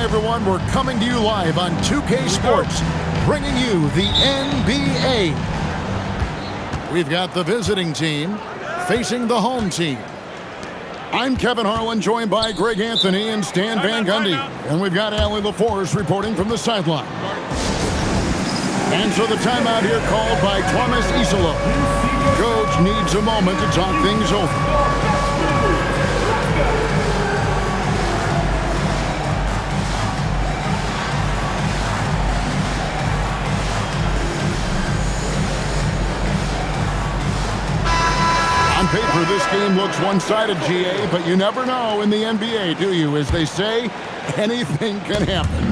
everyone. We're coming to you live on 2K Sports, bringing you the NBA. We've got the visiting team facing the home team. I'm Kevin Harlan, joined by Greg Anthony and Stan Van Gundy. And we've got Allie LaForce reporting from the sideline. And so the timeout here called by Thomas Isolo. Coach needs a moment to talk things over. On paper, this game looks one-sided, GA, but you never know in the NBA, do you? As they say, anything can happen.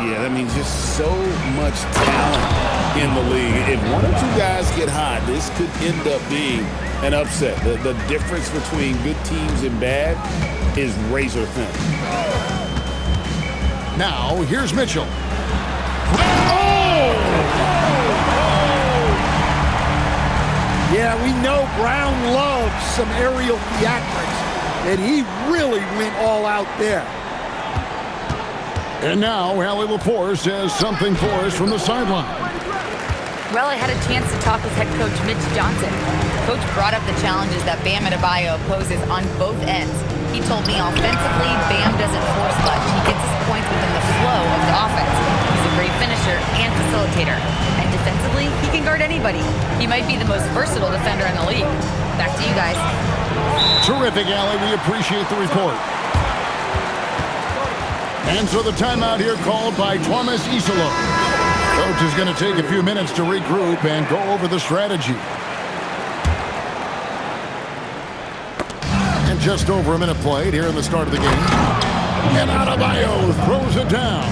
Yeah, that means just so much talent in the league. If one or two guys get hot, this could end up being an upset. The difference between good teams and bad is razor thin. Now, here's Mitchell. Yeah, we know Brown loves some aerial theatrics, and he really went all out there. And now, Allie LaForce has something for us from the sideline. Well, I had a chance to talk with head coach Mitch Johnson. Coach brought up the challenges that Bam Adebayo poses on both ends. He told me offensively, Bam doesn't force much. He gets his points within the flow of the offense. He's a great finisher and facilitator. And defensively, he can guard anybody. He might be the most versatile defender in the league. Back to you guys. Terrific, Allie. We appreciate the report. And so the timeout here called by Thomas Isolo. Coach is going to take a few minutes to regroup and go over the strategy. And just over a minute played here in the start of the game. And Adebayo throws it down.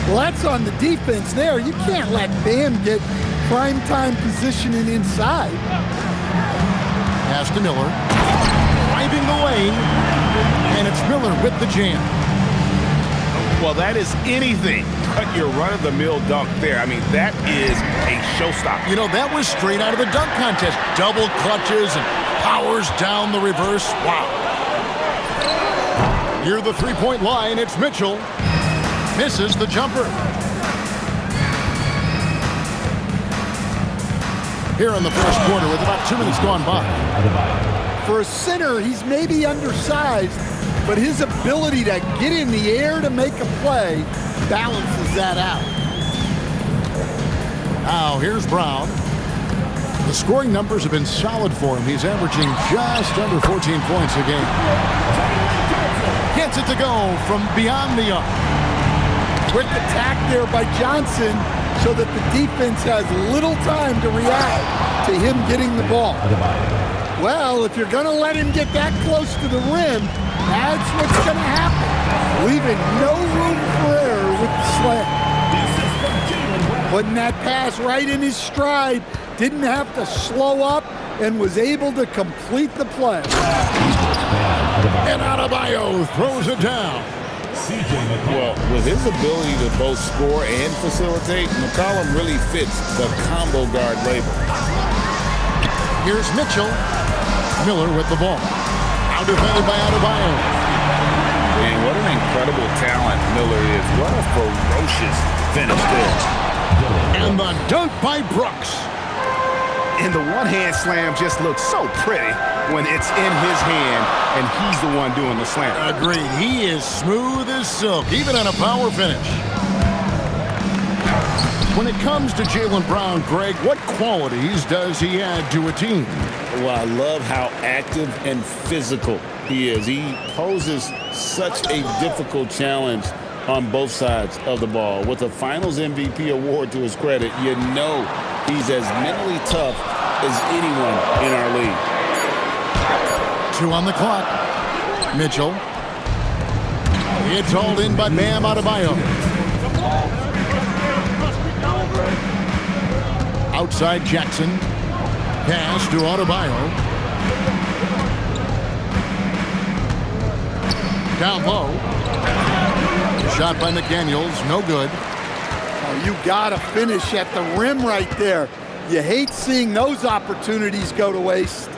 Well, that's on the defense there. You can't let Bam get prime-time positioning inside. Pass to Miller. Driving the lane. And it's Miller with the jam. Well, that is anything but your run-of-the-mill dunk there. I mean, that is a showstopper. You know, that was straight out of the dunk contest. Double clutches and powers down the reverse. Wow. Near the three-point line, it's Mitchell. Misses the jumper. Here in the first quarter with about 2 minutes gone by. For a center, he's maybe undersized, but his ability to get in the air to make a play balances that out. Now, here's Brown. The scoring numbers have been solid for him. He's averaging just under 14 points a game. Gets it to go from beyond the arc. Quick attack there by Johnson so that the defense has little time to react to him getting the ball. Well, if you're going to let him get that close to the rim, that's what's going to happen. Leaving no room for error with the slam. Putting that pass right in his stride, didn't have to slow up, and was able to complete the play. And Adebayo throws it down. Well, with his ability to both score and facilitate, McCollum really fits the combo guard label. Here's Mitchell. Miller with the ball. Out defended by Adebayo. And what an incredible talent Miller is. What a ferocious finish there. And the dunk by Brooks. And the one-hand slam just looks so pretty when it's in his hand and he's the one doing the slam. Agreed. He is smooth as silk, even on a power finish. When it comes to Jaylen Brown, Greg, what qualities does he add to a team? Well, I love how active and physical he is. He poses such a difficult challenge on both sides of the ball. With a Finals MVP award to his credit, you know he's as mentally tough as anyone in our league. 2 on the clock. Mitchell. It's hauled in by Bam Adebayo. Outside Jackson. Pass to Adebayo. Down low. Shot by McDaniels, no good. Oh, you gotta finish at the rim right there. You hate seeing those opportunities go to waste.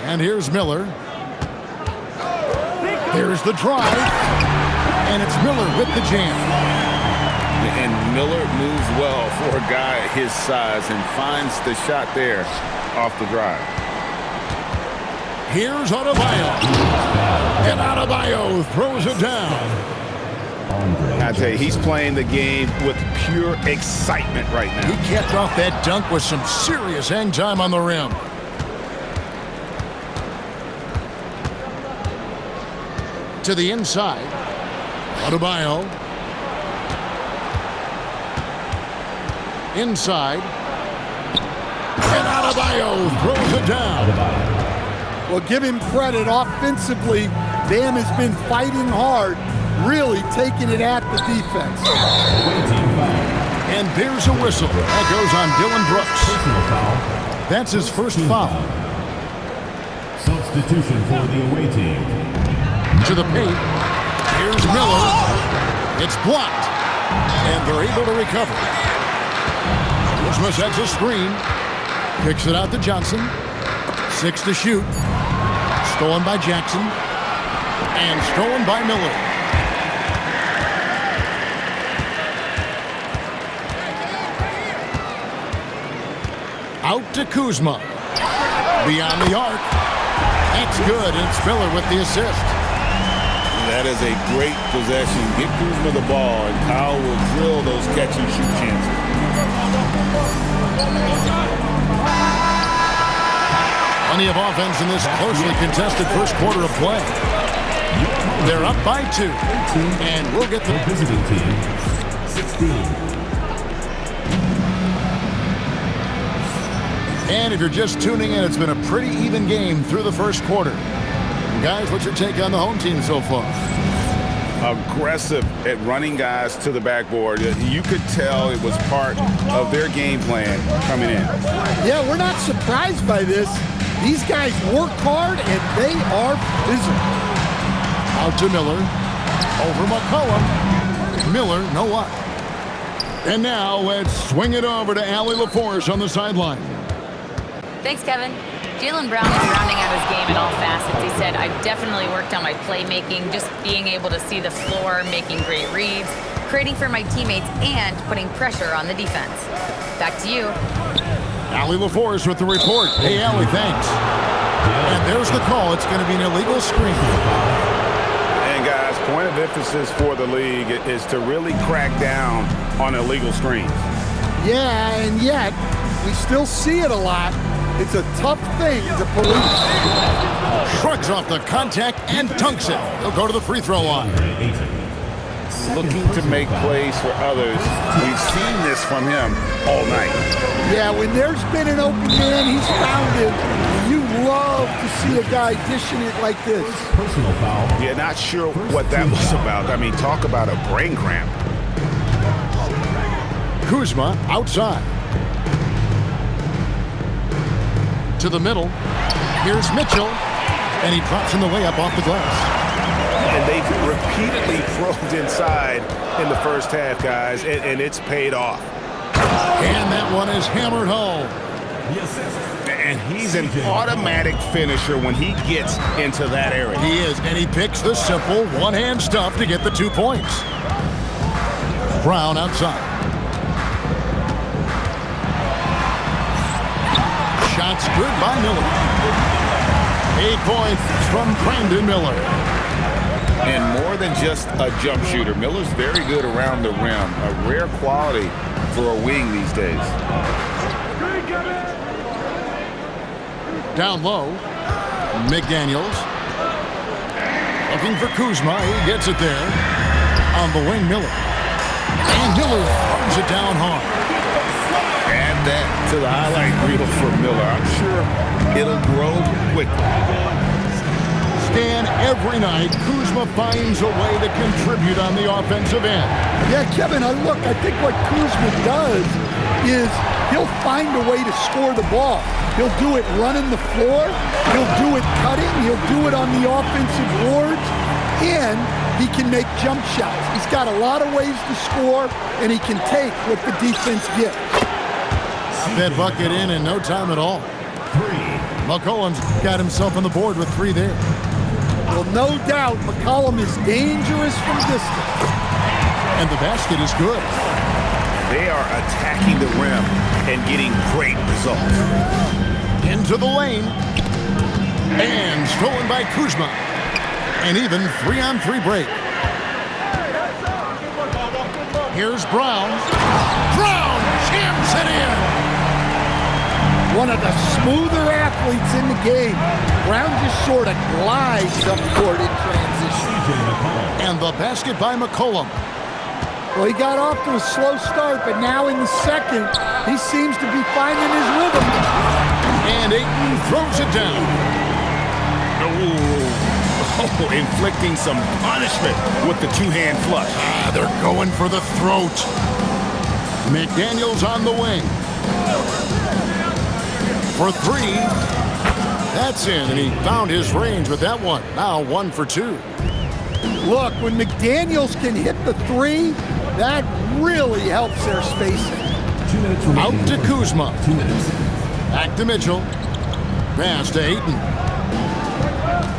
And here's Miller. Here's the drive. And it's Miller with the jam. And Miller moves well for a guy his size and finds the shot there off the drive. Here's Adebayo. And Adebayo throws it down. I tell you, he's playing the game with pure excitement right now. He kept off that dunk with some serious hang time on the rim. To the inside. Adebayo. Inside. And Adebayo throws it down. Well, give him credit. Offensively, Bam has been fighting hard, really taking it at the defense. And there's a whistle. That goes on Dylan Brooks. That's his first foul. Substitution for the away team. To the paint. Here's Miller. It's blocked. And they're able to recover. Kuzma sets a screen. Kicks it out to Johnson. 6 to shoot. Stolen by Jackson. And stolen by Miller. Out to Kuzma. Beyond the arc. That's good. And it's Miller with the assist. That is a great possession. Get Kuzma the ball, and Kyle will drill those catch-and-shoot chances. Plenty of offense in this closely contested first quarter of play. They're up by 2. And we'll get the visiting team 16. And if you're just tuning in, it's been a pretty even game through the first quarter. Guys, what's your take on the home team so far? Aggressive at running guys to the backboard. You could tell it was part of their game plan coming in. Yeah, we're not surprised by this. These guys work hard, and they are physical. Out to Miller. Over McCollum. Miller, no luck. And now let's swing it over to Allie LaForce on the sideline. Thanks, Kevin. Jaylen Brown is rounding out his game in all facets. He said, I've definitely worked on my playmaking, just being able to see the floor, making great reads, creating for my teammates, and putting pressure on the defense. Back to you. Allie LaForce with the report. Hey, Allie, thanks. And there's the call. It's going to be an illegal screen. And, guys, point of emphasis for the league is to really crack down on illegal screens. Yeah, and yet we still see it a lot. It's a tough thing to police. Shrugs off the contact and dunks it. He'll go to the free throw line. Looking to make plays for others. We've seen this from him all night. Yeah, when there's been an open man, he's found it. You love to see a guy dishing it like this. Personal foul. Yeah, not sure what that was about. I mean, talk about a brain cramp. Kuzma outside. To the middle. Here's Mitchell. And he drops in the layup off the glass. And they've repeatedly probed inside in the first half, guys, and it's paid off. And that one is hammered home. And he's an automatic finisher when he gets into that area. He is, and he picks the simple one-hand stuff to get the 2 points. Brown outside. Shots good by Miller. 8 points from Brandon Miller. And more than just a jump shooter, Miller's very good around the rim. A rare quality for a wing these days. Down low, McDaniels. Looking for Kuzma. He gets it there. On the wing, Miller. And Miller throws it down hard. Add that to the highlight reel for Miller. I'm sure it'll grow quickly. Stan, every night, Kuzma finds a way to contribute on the offensive end. Yeah, Kevin, I think what Kuzma does is he'll find a way to score the ball. He'll do it running the floor. He'll do it cutting. He'll do it on the offensive boards. And he can make jump shots. He's got a lot of ways to score, and he can take what the defense gives. That bucket in no time at all. McCollum's got himself on the board with 3 there. Well, no doubt McCollum is dangerous from distance. And the basket is good. They are attacking the rim and getting great results. Into the lane. And stolen by Kuzma. An even 3-on-3 break. Here's Brown. Brown jams it in. One of the smoother athletes in the game. Brown just sort of glides up court in transition. And the basket by McCollum. Well, he got off to a slow start, but now in the second, he seems to be finding his rhythm. And Ayton throws it down. Oh, inflicting some punishment with the two-hand flush. They're going for the throat. McDaniels on the wing. For three. That's in, and he found his range with that one. Now 1 for 2. Look, when McDaniels can hit the three, that really helps their spacing. 2 minutes remaining. Out to Kuzma. 2 minutes. Back to Mitchell. Pass to Ayton.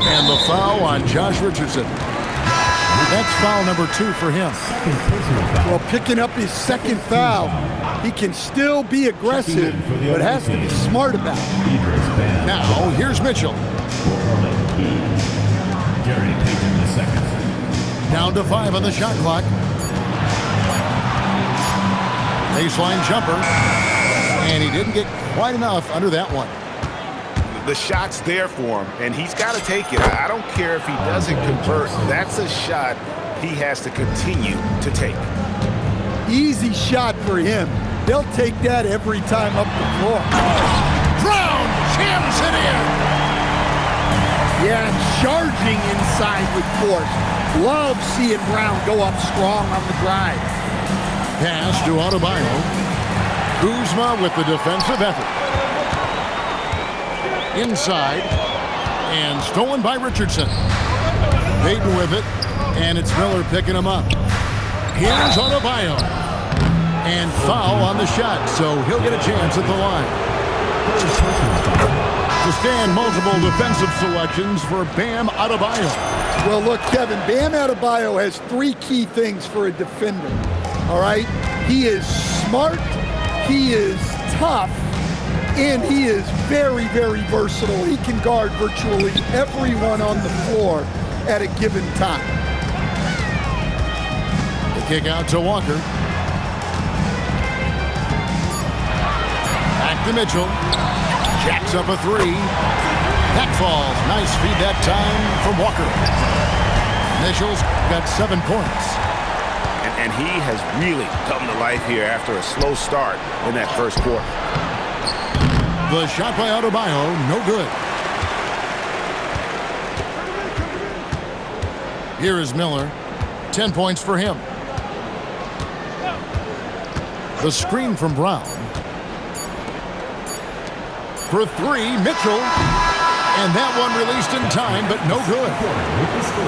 And the foul on Josh Richardson. That's foul number 2 for him. Well, picking up his second foul, he can still be aggressive, but has to be smart about it. Now, here's Mitchell. Gary Payton II. Down to 5 on the shot clock. Baseline jumper. And he didn't get quite enough under that one. The shot's there for him, and he's got to take it. I don't care if he doesn't convert. That's a shot he has to continue to take. Easy shot for him. They'll take that every time up the floor. Brown jams it in. Yeah, charging inside with force. Love seeing Brown go up strong on the drive. Pass to Adebayo. Kuzma with the defensive effort. Inside. And stolen by Richardson. Payton with it. And it's Miller picking him up. Here's Adebayo. And foul on the shot, so he'll get a chance at the line. To stand multiple defensive selections for Bam Adebayo. Well, look, Kevin, Bam Adebayo has 3 key things for a defender, all right? He is smart, he is tough, and he is very, very versatile. He can guard virtually everyone on the floor at a given time. The kick out to Walker. Back to Mitchell. Jacks up a 3. That falls. Nice feed that time from Walker. Mitchell's got 7 points. And he has really come to life here after a slow start in that first quarter. The shot by Adebayo, no good. Here is Miller. 10 points for him. The screen from Brown. For 3, Mitchell. And that one released in time, but no good.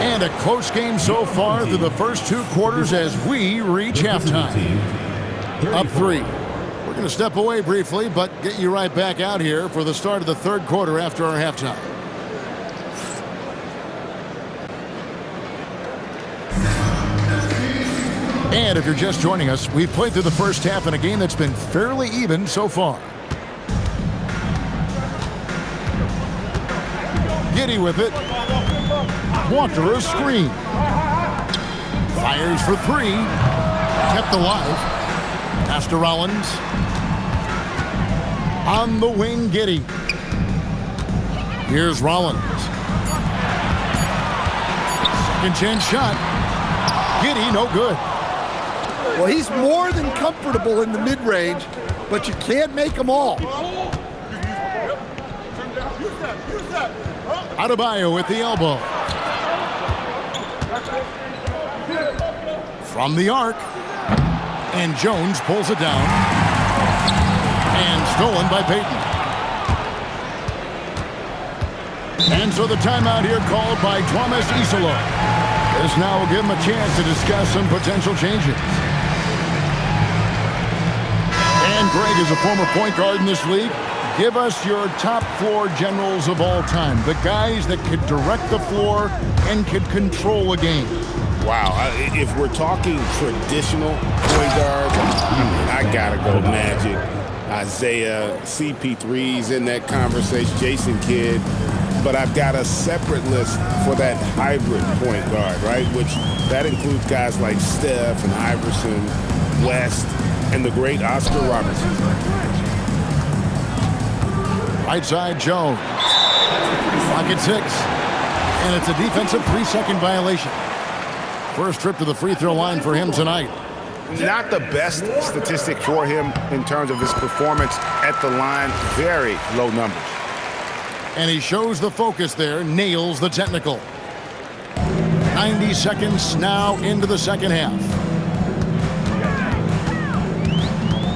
And a close game so far through the first 2 quarters as we reach halftime. Up 3. We're going to step away briefly, but get you right back out here for the start of the 3rd quarter after our halftime. And if you're just joining us, we've played through the first half in a game that's been fairly even so far. Giddy with it. Walker a screen. Fires for 3. Kept alive. Pass to Rollins. On the wing, Giddy. Here's Rollins. Second chance shot. Giddy, no good. Well, he's more than comfortable in the mid-range, but you can't make them all. Adebayo with the elbow. From the arc. And Jones pulls it down. And stolen by Payton. And so the timeout here called by Thomas Isolo. This now will give him a chance to discuss some potential changes. And Greg is a former point guard in this league. Give us your top floor generals of all time, the guys that could direct the floor and could control a game. Wow, if we're talking traditional point guards, I gotta go Magic, Isaiah, CP3's in that conversation, Jason Kidd. But I've got a separate list for that hybrid point guard, right? Which that includes guys like Steph and Iverson, West, and the great Oscar Robertson. Right side, Jones. Pocket 6. And it's a defensive 3-second violation. First trip to the free throw line for him tonight. Not the best statistic for him in terms of his performance at the line. Very low numbers. And he shows the focus there, nails the technical. 90 seconds now into the second half.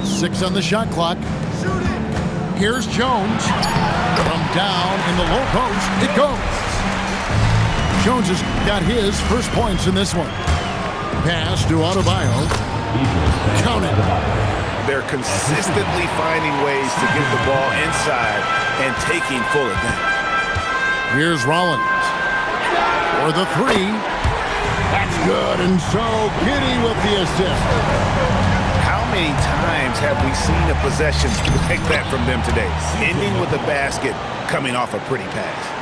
6 on the shot clock. Here's Jones. From down in the low post, it goes. Jones has got his first points in this one. Pass to Adebayo. Count it. They're consistently finding ways to get the ball inside and taking full advantage. Here's Rollins. For the 3. That's good, and so Giddey with the assist. How many times have we seen a possession like that from them today? Ending with a basket, coming off a pretty pass.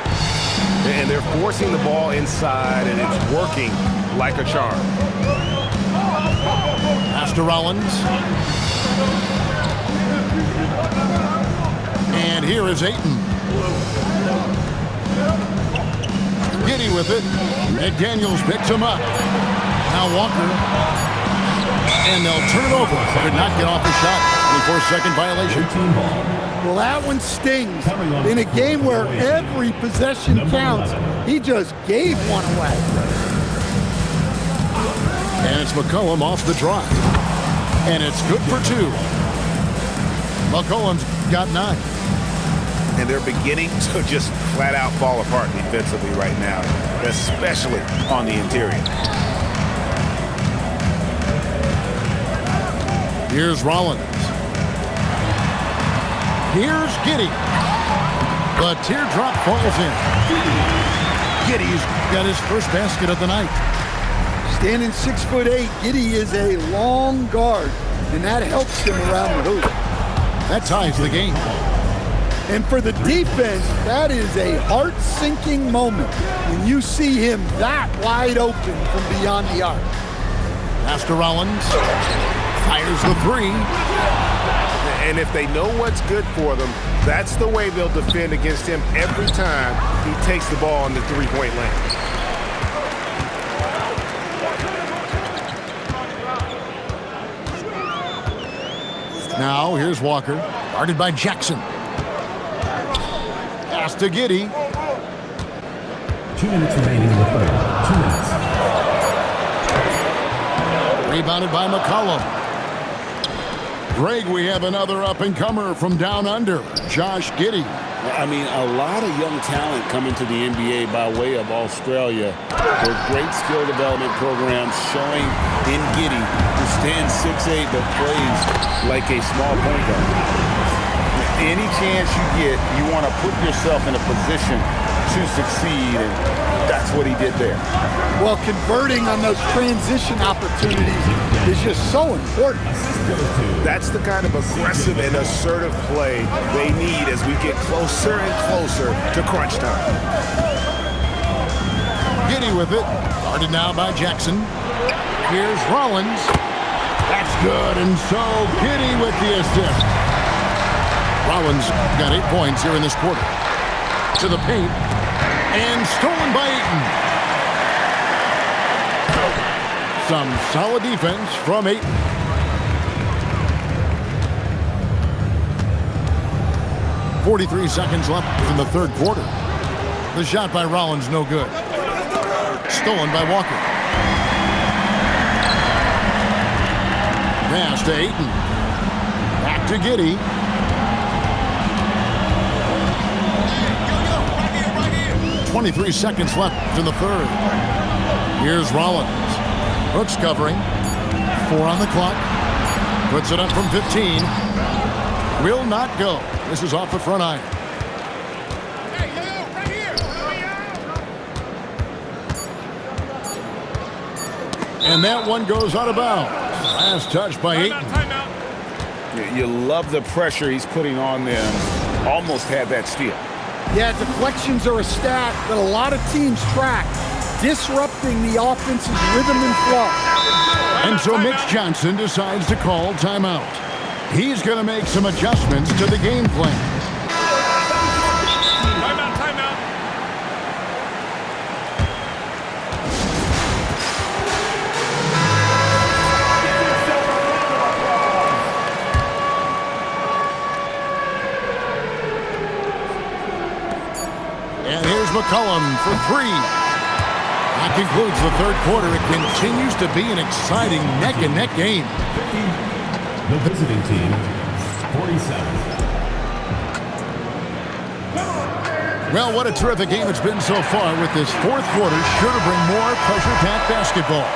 And they're forcing the ball inside, and it's working like a charm. Pass to Rollins. And here is Ayton. Giddey with it. McDaniels picks him up. Now Walker. And they'll turn it over. Could not get off the shot. 24-second violation. Well, that one stings. In a game where every possession counts, he just gave one away. And it's McCollum off the drop. And it's good for 2. McCollum's got 9. And they're beginning to just flat out fall apart defensively right now, especially on the interior. Here's Rollins. Here's Giddey. The teardrop falls in. Giddey's got his first basket of the night. Standing 6'8", Giddey is a long guard, and that helps him around the hoop. That ties the game. And for the defense, that is a heart-sinking moment when you see him that wide open from beyond the arc. Pass to Rollins. Fires the 3. And if they know what's good for them, that's the way they'll defend against him every time he takes the ball in the three-point lane. Now here's Walker, guarded by Jackson. Pass to Giddey. 2 minutes remaining in the third. 2 minutes. Rebounded by McCollum. Greg, we have another up-and-comer from down under, Josh Giddey. I mean, a lot of young talent coming to the NBA by way of Australia. Their great skill development programs showing in Giddey, who stands 6'8", but plays like a small point guard. Any chance you get, you want to put yourself in a position to succeed, and that's what he did there. Well, converting on those transition opportunities is just so important. That's the kind of aggressive and assertive play they need as we get closer and closer to crunch time. Giddey with it. Guarded now by Jackson. Here's Rollins. That's good, and so Giddey with the assist. Rollins got 8 points here in this quarter. To the paint. And stolen by Ayton. Some solid defense from Ayton. .43 seconds left in the third quarter. The shot by Rollins, no good. Stolen by Walker. Pass to Ayton. Back to Giddey. Right here. 23 seconds left in the third. Here's Rollins. Hooks covering. 4 on the clock. Puts it up from 15. Will not go. This is off the front iron. And that one goes out of bounds. Last touch by Ayton. You love the pressure he's putting on them. Almost had that steal. Yeah, deflections are a stat that a lot of teams track, disrupting the offense's rhythm and flow. And so Mitch Johnson decides to call timeout. He's going to make some adjustments to the game plan. And here's McCollum for three. That concludes the third quarter. It continues to be an exciting neck-and-neck game. The visiting team, 47. Well, what a terrific game it's been so far, with this fourth quarter sure to bring more pressure-packed basketball.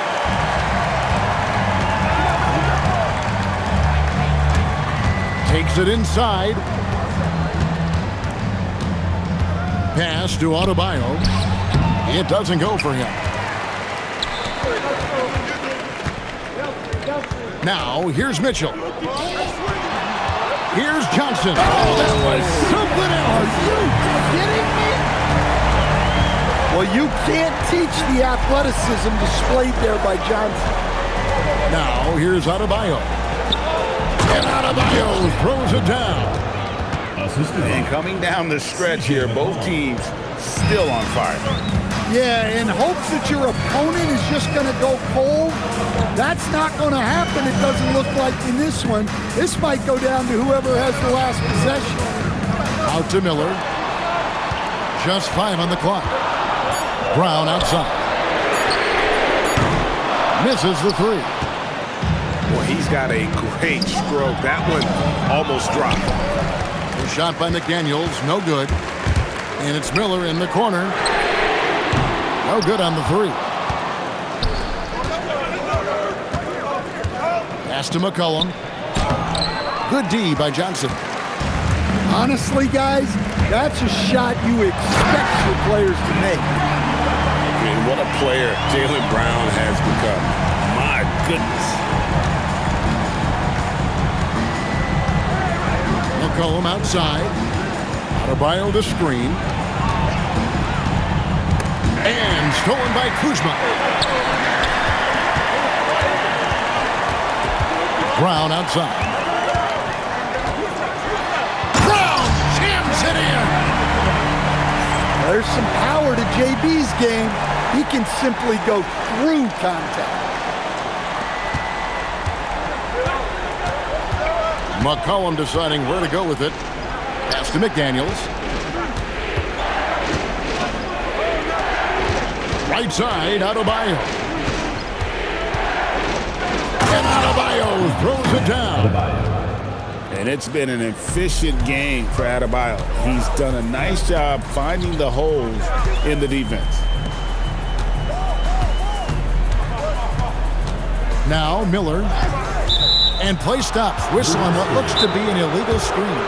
Takes it inside. Pass to Adebayo. It doesn't go for him. Now, here's Mitchell. Here's Johnson. Oh, that was something else. Are you kidding me? Well, you can't teach the athleticism displayed there by Johnson. Now, here's Adebayo. And Adebayo throws it down. And coming down the stretch here, both teams still on fire. Yeah, in hopes that your opponent is just going to go cold. That's not going to happen, it doesn't look like in this one. This might go down to whoever has the last possession. Out to Miller. Just 5 on the clock. Brown outside. Misses the three. Well, he's got a great stroke. That one almost dropped. Shot by McDaniels, no good. And it's Miller in the corner. No good on the three. Pass to McCollum. Good D by Johnson. Honestly, guys, that's a shot you expect your players to make. I mean, what a player Jaylen Brown has become. My goodness. McCollum outside. Adebayo the screen. And stolen by Kuzma. Brown outside. Brown jams it in. There's some power to JB's game. He can simply go through contact. McCollum deciding where to go with it. Pass to McDaniels. Right side, Adebayo. And Adebayo throws it down. And it's been an efficient game for Adebayo. He's done a nice job finding the holes in the defense. Now Miller. And play stops. Whistle on what looks to be an illegal screen.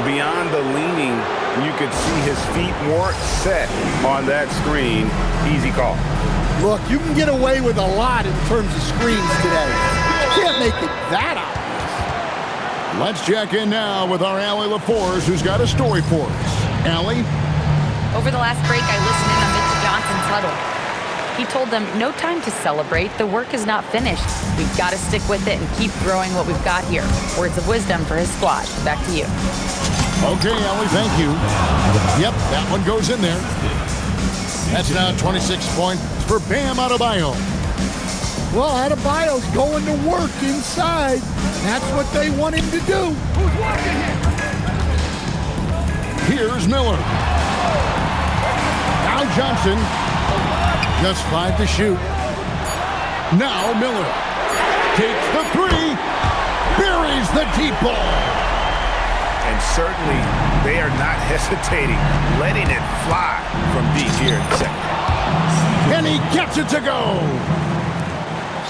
Beyond the leaning, you could see his feet weren't set on that screen. Easy call. Look, you can get away with a lot in terms of screens today. You can't make it that obvious. Let's check in now with our Allie LaForce, who's got a story for us. Allie? Over the last break, I listened in on Mitch Johnson's huddle. He told them, no time to celebrate. The work is not finished. We've got to stick with it and keep growing what we've got here. Words of wisdom for his squad. Back to you. Okay, Allie, thank you. Yep, that one goes in there. That's now 26 points for Bam Adebayo. Well, Adebayo's going to work inside. That's what they want him to do. Here's Miller. Now Johnson. Just 5 to shoot. Now Miller takes the three, buries the deep ball. And certainly they are not hesitating, letting it fly from deep here in the second. And he gets it to go.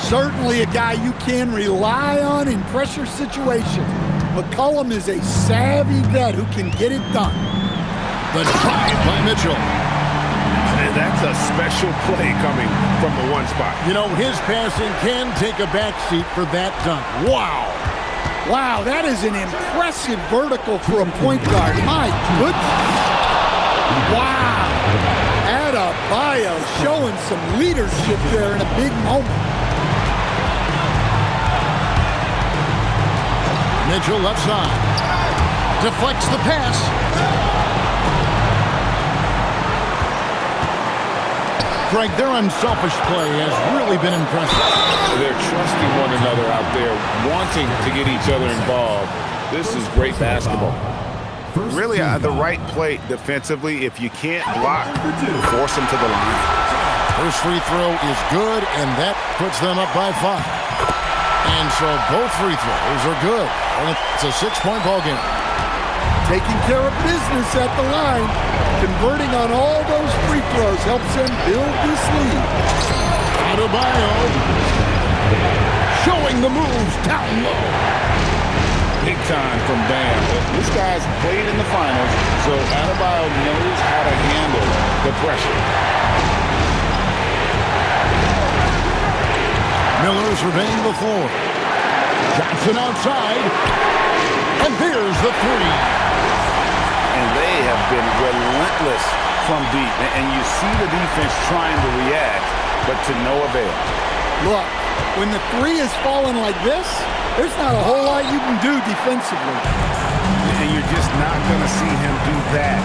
Certainly a guy you can rely on in pressure situations. McCollum is a savvy vet who can get it done. The drive by Mitchell. And that's a special play coming from the one spot. You know, his passing can take a backseat for that dunk. Wow. Wow, that is an impressive vertical for a point guard. My goodness. Wow. Adebayo showing some leadership there in a big moment. Mitchell left side. Deflects the pass. Greg, their unselfish play has really been impressive. They're trusting one another out there, wanting to get each other involved. This is great basketball. Really, the right play defensively. If you can't block, force them to the line. First free throw is good, and that puts them up by 5. And so both free throws are good. And it's a 6-point ball game. Taking care of business at the line. Converting on all those free throws helps them build this lead. Adebayo showing the moves down low. Big time from Bam. This guy's played in the finals, so Adebayo knows how to handle the pressure. Miller surveying the floor. Johnson outside. And there's the 3. And they have been relentless from deep. And you see the defense trying to react, but to no avail. Look, when the 3 is falling like this, there's not a whole lot you can do defensively. And you're just not going to see him do that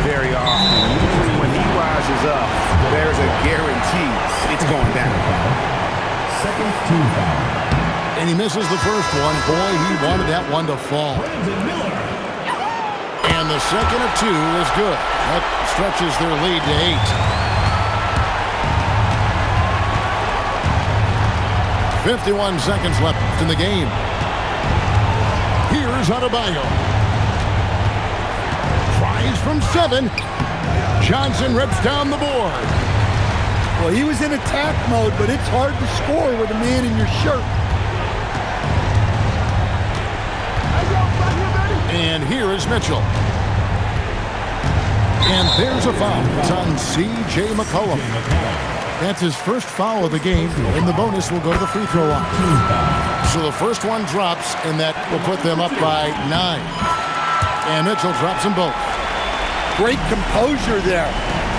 very often. Usually when he rises up, there's a guarantee it's going down. Second team foul. And he misses the first one. Boy, he wanted that one to fall. And the second of 2 is good. That stretches their lead to 8. 51 seconds left in the game. Here's Adebayo. Tries from 7. Johnson rips down the board. Well, he was in attack mode, but it's hard to score with a man in your shirt. And here is Mitchell. And there's a foul. It's on C.J. McCollum. That's his first foul of the game, and the bonus will go to the free throw line. So the first one drops, and that will put them up by 9. And Mitchell drops them both. Great composure there.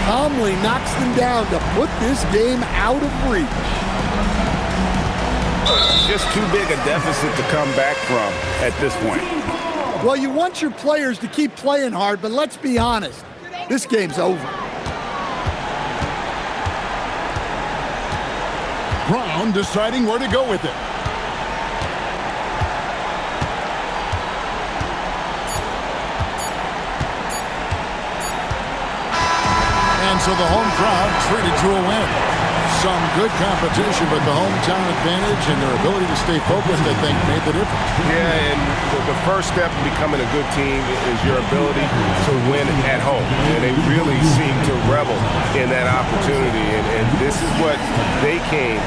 Calmly knocks them down to put this game out of reach. Just too big a deficit to come back from at this point. Well, you want your players to keep playing hard, but let's be honest. This game's over. Brown deciding where to go with it. And so the home crowd treated to a win. Some good competition, but the hometown advantage and their ability to stay focused, I think, made the difference. Yeah, and the first step to becoming a good team is your ability to win at home. And they really seem to revel in that opportunity. And this is what they came